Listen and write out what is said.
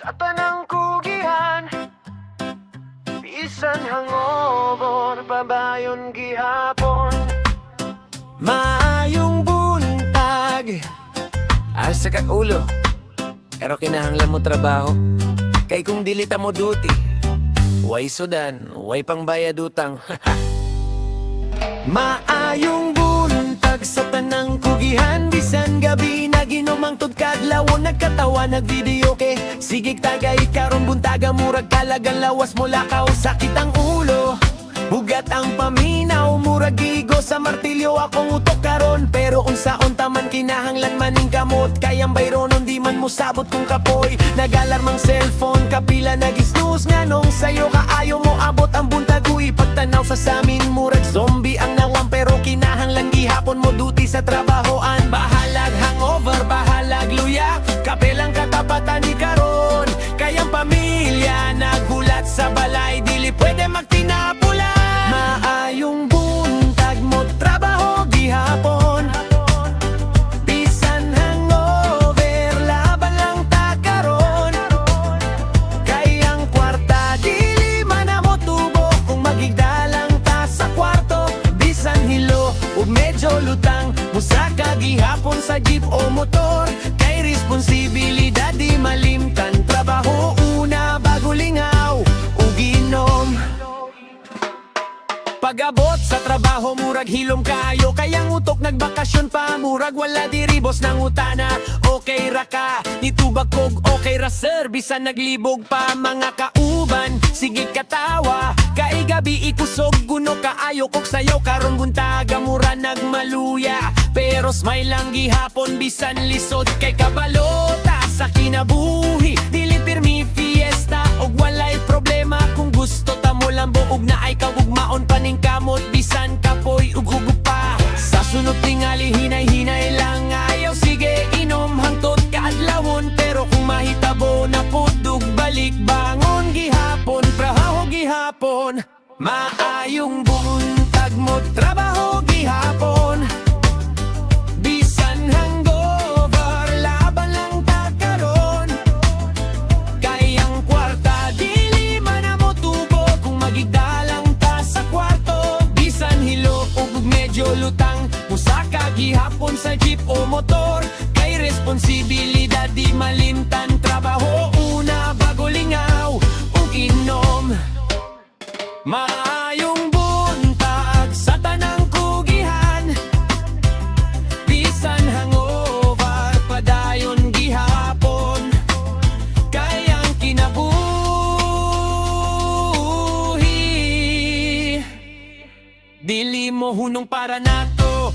sa tanang kugihan, bisan hangover babayon gihapon. Maayong buntag asa ka ulo, pero kinahanglan mo trabaho. Kay kung dilita mo duty, way sudan, way pangbayad utang. Maayong buntag sa tanang kugihan, bisan gabi na ginumang kadlawon, nagkatawa nagvideo ke sigig tagay karon buntaga murag kalagang lawas mo lakaw, sakit ang ulo, bugat ang paminaw, murag gigo sa martilyo akong utok karon. Pero unsaon taman kinahanglan maning kamot, kayang bayronon di man mo sabot kung kapoy. Nagalarmang cellphone kapila nag-snooze nga nung sayo kaayo mo abot ang buntaguy. Pagtanaw sa samin murag zombie ang nawang, pero kinahanglan gihapon mo duty sa trabahoan. Bahalag hangover, bahalag luya, kapelang katapatan ni karon. Kayang pamilya nagulat sa balay, dili pwede magtinapula. Maayong buntag mo trabaho gihapon, bisan hangover laban lang ta karon. Kayang kwarta dili man na mo tubo, kung magigdalang ta sa kwarto, bisan hilo ug medyo lutang, musaka gihapon sa jeep o motor. Kay responsibilidad di malimtan, trabaho una bago lingaw ug inom. Pag-abot sa trabaho murag hilom kayo, kayang utok nagbakasyon pa, murag wala diribos ng utana. Okay ra ka, nitubag kog okay ra sir, bisan naglibog pa mga kauban. Sige katawa, kay gabi ikusog guno kaayo kog sayo karon buntaga mura nagmaluya. Pero smile lang gihapon bisan lisod, kay kabalota sa kinabuhi, dili pirmi fiesta og walay problema. Kung gusto ta mo lambo ug naay kagugmaon paning kamot, bisan kapoy ug hugog pa. Sa sunod tingali hinay-hinay lang ayaw, sige inom hangtod kaadlawon. Pero kung mahitabo na pudog balik bangon gihapon, prahaw gihapon. Maayong buntag mo trabaho gihapon, bisan hangover laban lang ta karon. Kayang kwarta dili man na mo tubo, kung magigdalang ta sa kwarto, bisan hilo ug medyo lutang, musaka gihapon sa jeep o motor. Kay responsibilidad di malimtan, trabaho una bago lingaw ug inom. Maayong buntag sa tanang kugihan, bisan hangover padayon gihapon. Kayang kinabuhi dili mo hunong para nato.